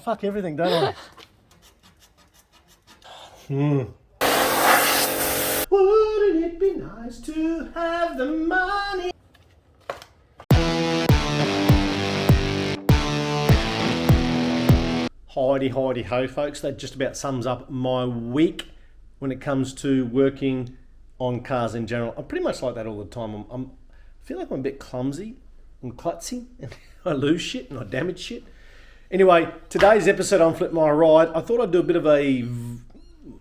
fuck everything, don't I? Wouldn't it be nice to have the money? Hidey ho, folks. That just about sums up my week when it comes to working on cars in general. I'm pretty much like that all the time. I feel like I'm a bit clumsy and klutzy, and I lose shit and I damage shit. Anyway, today's episode on Flip My Ride, I thought I'd do a bit of a,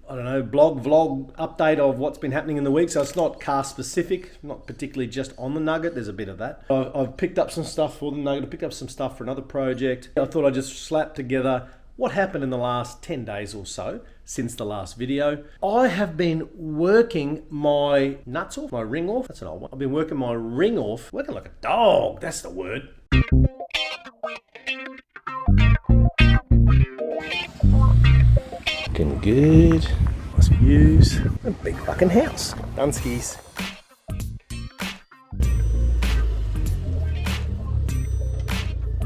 I don't know, blog, vlog update of what's been happening in the week. So it's not car specific, not particularly just on the Nugget. There's a bit of that. I've picked up some stuff for the Nugget. I picked up some stuff for another project. I thought I'd just slap together what happened in the last 10 days or so since the last video. I have been working my nuts off, my ring off. That's an old one. I've been working my ring off, working like a dog. That's the word. Looking good. Nice views. A big fucking house. Dunskies.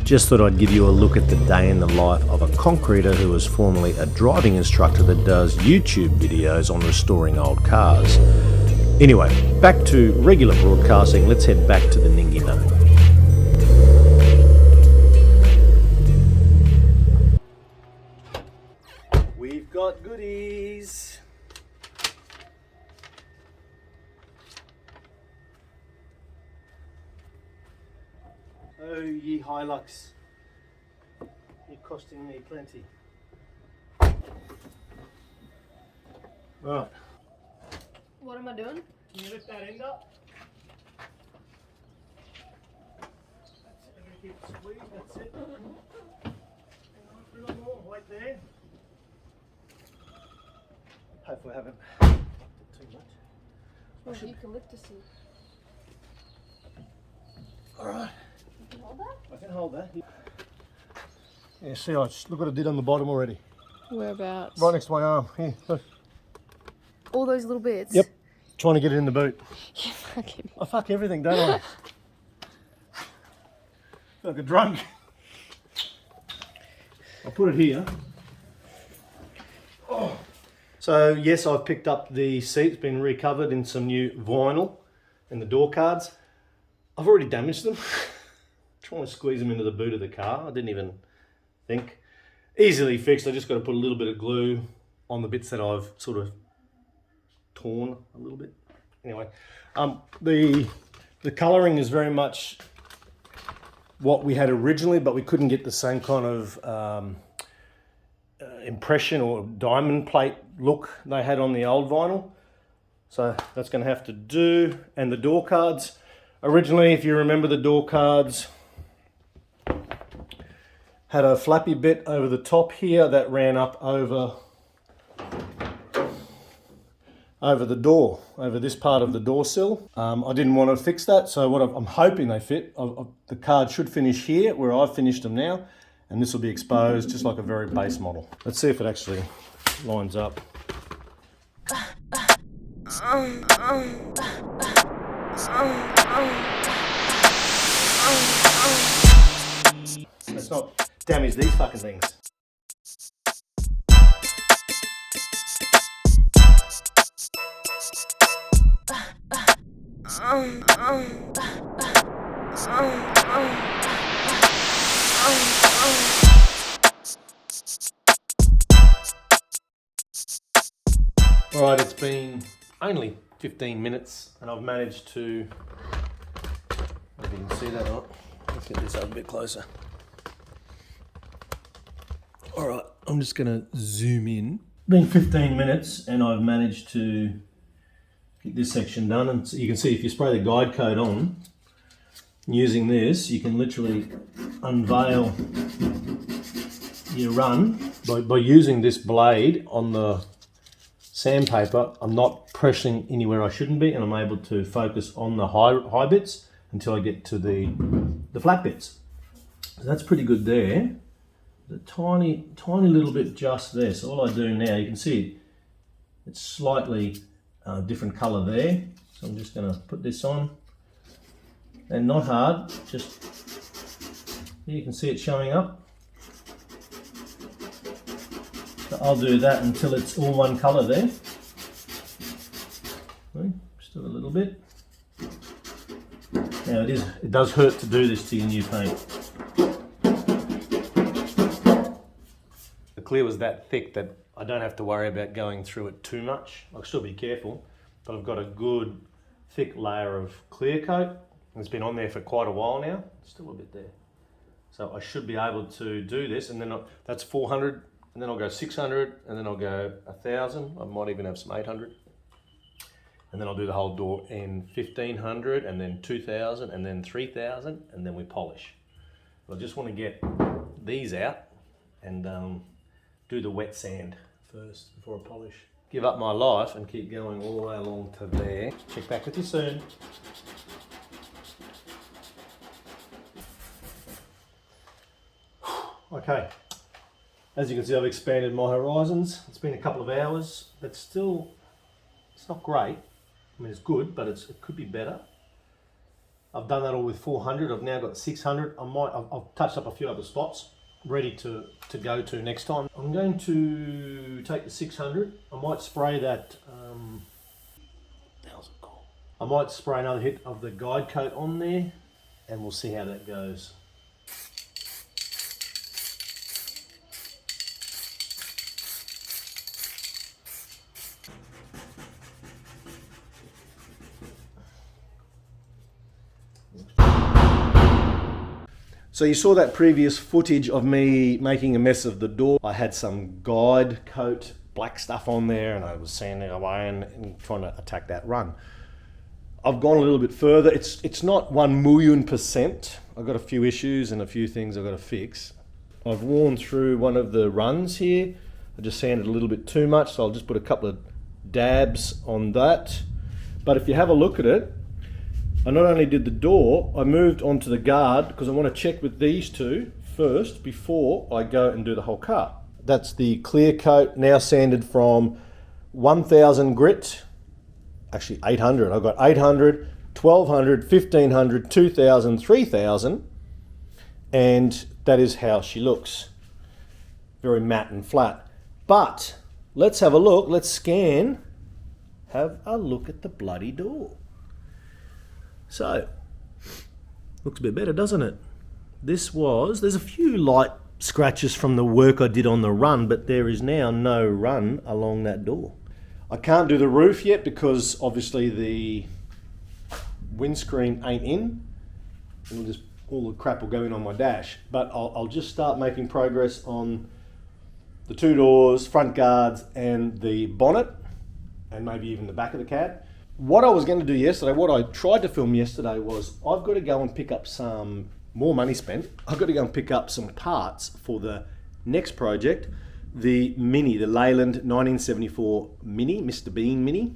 Just thought I'd give you a look at the day in the life of a concreter who was formerly a driving instructor that does YouTube videos on restoring old cars. Anyway, back to regular broadcasting. Let's head back to the Ningino. We've got goodies. Oh, ye Hilux, you're costing me plenty. Right. What am I doing? Can you lift that end up? That's it, I'm going to keep it squeezed, that's it. Hang on, a little more, right there. Hopefully I haven't too much. Well, eucalyptus. Alright. You can hold that? I can hold that. Yeah, see, look what I did on the bottom already. Whereabouts? Right next to my arm. Here, look. All those little bits? Yep. Trying to get it in the boot. You fucking... I fuck everything, don't I? Feel like a drunk. I'll put it here. Oh. So yes, I've picked up the seat. It's been recovered in some new vinyl and the door cards. I've already damaged them. Trying to squeeze them into the boot of the car. I didn't even think. Easily fixed. I just got to put a little bit of glue on the bits that I've sort of torn a little bit. Anyway, the colouring is very much what we had originally, but we couldn't get the same kind of impression or diamond plate look they had on the old vinyl. So that's going to have to do. And the door cards, originally, if you remember, the door cards had a flappy bit over the top here that ran up over the door, over this part of the door sill. I didn't want to fix that, so what I'm hoping they fit. The card should finish here where I've finished them now, and this will be exposed just like a very base model. Let's see if it actually lines up. Let's not damage these fucking things. Alright, it's been only 15 minutes and I've managed to, if you can see that or not, let's get this up a bit closer. Alright, I'm just going to zoom in. Been 15 minutes and I've managed to get this section done, and so you can see if you spray the guide coat on, using this, you can literally unveil your run by using this blade on the sandpaper. I'm not pressing anywhere I shouldn't be, and I'm able to focus on the high bits until I get to the flat bits. So that's pretty good there. The tiny little bit just there. So all I do now, you can see it's slightly different color there. So I'm just going to put this on, and not hard, just you can see it showing up. So I'll do that until it's all one colour there. Still a little bit. Now it does hurt to do this to your new paint. The clear was that thick that I don't have to worry about going through it too much. I'll still be careful, but I've got a good thick layer of clear coat. It's been on there for quite a while now. Still a bit there. So I should be able to do this, and then that's 400, and then I'll go 600, and then I'll go 1,000. I might even have some 800. And then I'll do the whole door in 1,500, and then 2,000, and then 3,000, and then we polish. I just want to get these out and do the wet sand first before I polish. Give up my life and keep going all the way along to there. Check back with you soon. Okay, as you can see, I've expanded my horizons. It's been a couple of hours, but still, it's not great. I mean, it's good, but it could be better. I've done that all with 400. I've now got 600. I've touched up a few other spots, ready to go to next time. I'm going to take the 600. I might spray that. How's it called? I might spray another hit of the guide coat on there, and we'll see how that goes. So you saw that previous footage of me making a mess of the door. I had some guide coat black stuff on there, and I was sanding away and trying to attack that run. I've gone a little bit further. It's not 1,000,000%. I've got a few issues and a few things I've got to fix. I've worn through one of the runs here. I just sanded a little bit too much, so I'll just put a couple of dabs on that. But if you have a look at it, I not only did the door, I moved onto the guard because I want to check with these two first before I go and do the whole car. That's the clear coat, now sanded from 1,000 grit, actually 800. I've got 800, 1,200, 1,500, 2,000, 3,000, and that is how she looks. Very matte and flat. But let's have a look, let's scan, have a look at the bloody door. So, looks a bit better, doesn't it? There's a few light scratches from the work I did on the run, but there is now no run along that door. I can't do the roof yet because obviously the windscreen ain't in. All the crap will go in on my dash, but I'll just start making progress on the two doors, front guards, and the bonnet, and maybe even the back of the cab. What I was going to do yesterday, what I tried to film yesterday was I've got to go and pick up some more money spent. I've got to go and pick up some parts for the next project, the Mini, the Leyland 1974 Mini, Mr. Bean Mini.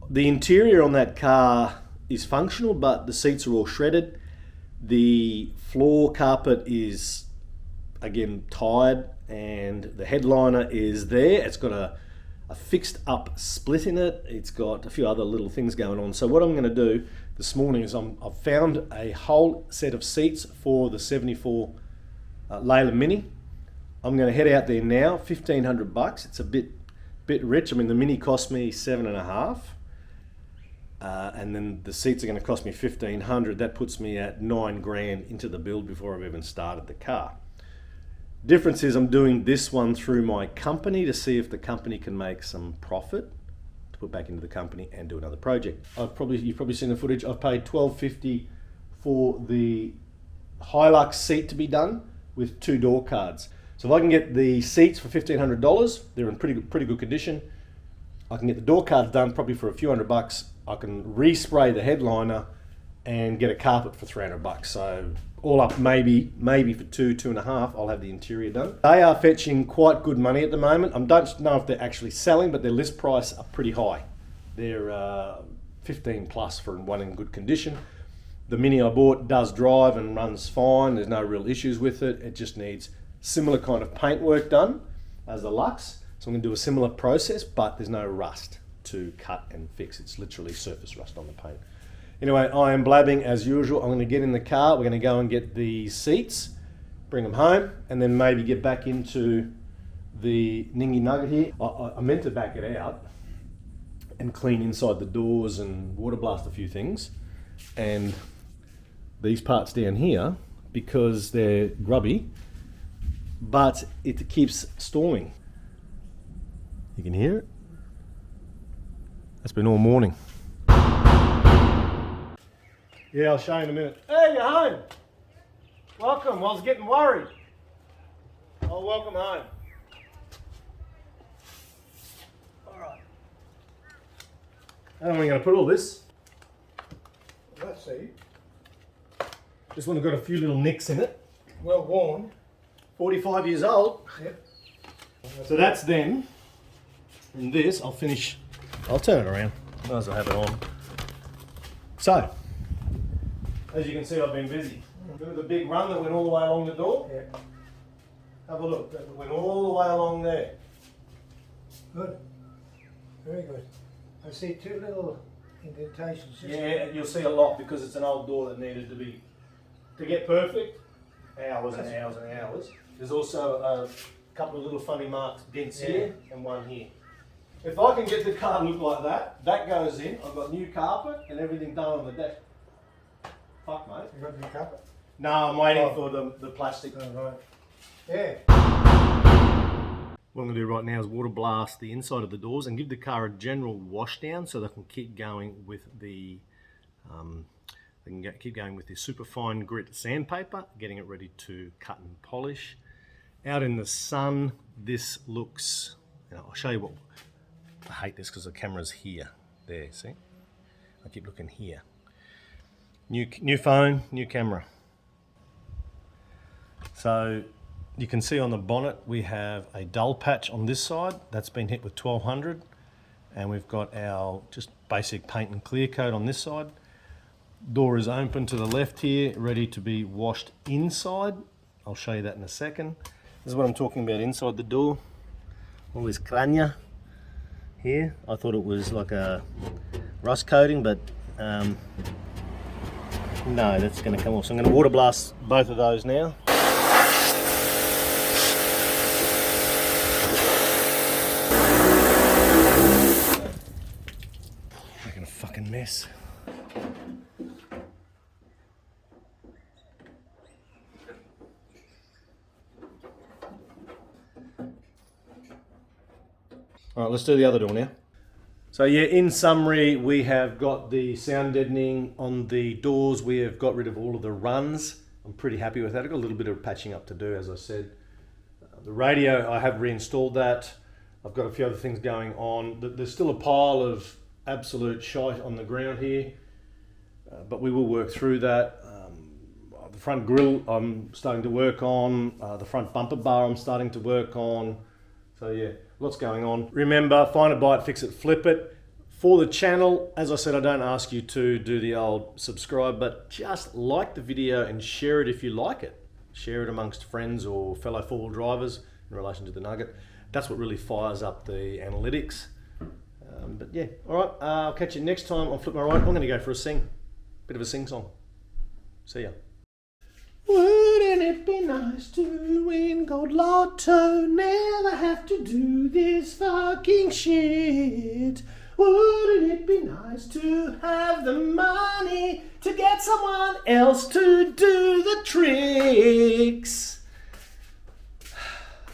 The interior on that car is functional, but the seats are all shredded. The floor carpet is, again, tired, and the headliner is there. It's got a fixed up split in it. It's got a few other little things going on. So what I'm going to do this morning is I've found a whole set of seats for the 74 Leyland Mini. I'm going to head out there now. $1,500. It's a bit rich. I mean, the Mini cost me $7.5, and then the seats are going to cost me $1,500. That puts me at $9,000 into the build before I've even started the car. Difference is I'm doing this one through my company to see if the company can make some profit to put back into the company and do another project. You've probably seen the footage. I've paid $1,250 for the Hilux seat to be done with 2 door cards. So if I can get the seats for $1,500, they're in pretty good condition. I can get the door cards done probably for a few $100. I can respray the headliner and get a carpet for $300. So all up, maybe for $2.5, I'll have the interior done. They are fetching quite good money at the moment. I don't know if they're actually selling, but their list price are pretty high. They're 15 plus for one in good condition. The Mini I bought does drive and runs fine. There's no real issues with it. It just needs similar kind of paint work done as the Lux. So I'm going to do a similar process, but there's no rust to cut and fix. It's literally surface rust on the paint. Anyway, I am blabbing as usual. I'm going to get in the car. We're going to go and get the seats, bring them home, and then maybe get back into the Ningy Nugget here. I meant to back it out and clean inside the doors and water blast a few things. And these parts down here, because they're grubby, but it keeps stalling. You can hear it. That's been all morning. Yeah, I'll show you in a minute. Hey, you're home. Welcome. I was getting worried. Oh, welcome home. All right. How am I going to put all this? Let's see. This one has got a few little nicks in it. Well worn. 45 years old. Yep. So that's them. And this, I'll finish. I'll turn it around. Might as well have it on. So, as you can see, I've been busy. Look at the big run that went all the way along the door. Yeah. Have a look. That went all the way along there. Good. Very good. I see two little indentations. Yeah, you'll see a lot because it's an old door that needed to get perfect. Hours and hours and hours. There's also a couple of little funny marks, dents here and one here. If I can get the car to look like that, that goes in. I've got new carpet and everything done on the deck. Fuck, mate. You got new carpet? No, I'm waiting for the plastic. Oh, right. Yeah. What I'm going to do right now is water blast the inside of the doors and give the car a general wash down so they can keep going with the keep going with the super fine grit sandpaper, getting it ready to cut and polish. Out in the sun, this looks. I'll show you what. I hate this because the camera's here. There, see? I keep looking here. New phone, new camera. So you can see on the bonnet we have a dull patch on this side that's been hit with 1200, and we've got our just basic paint and clear coat on this side. Door is open to the left here, ready to be washed inside. I'll show you that in a second. This is what I'm talking about inside the door. All this crania here. I thought it was like a rust coating, but no, that's going to come off. So I'm going to water blast both of those now. Making a fucking mess. All right, let's do the other door now. So yeah, in summary, we have got the sound deadening on the doors. We have got rid of all of the runs. I'm pretty happy with that. I've got a little bit of patching up to do, as I said. The radio, I have reinstalled that. I've got a few other things going on. There's still a pile of absolute shite on the ground here, but we will work through that. The front grille, I'm starting to work on. The front bumper bar, I'm starting to work on. So yeah, lots going on. Remember, find it, buy it, fix it, flip it. For the channel, as I said, I don't ask you to do the old subscribe, but just like the video and share it if you like it. Share it amongst friends or fellow four-wheel drivers in relation to the Nugget. That's what really fires up the analytics. But yeah, all right, I'll catch you next time on Flip My Ride. I'm going to go for a sing. Bit of a sing song. See ya. Wouldn't it be nice to win gold lotto? Never have to do this fucking shit. Wouldn't it be nice to have the money to get someone else to do the tricks?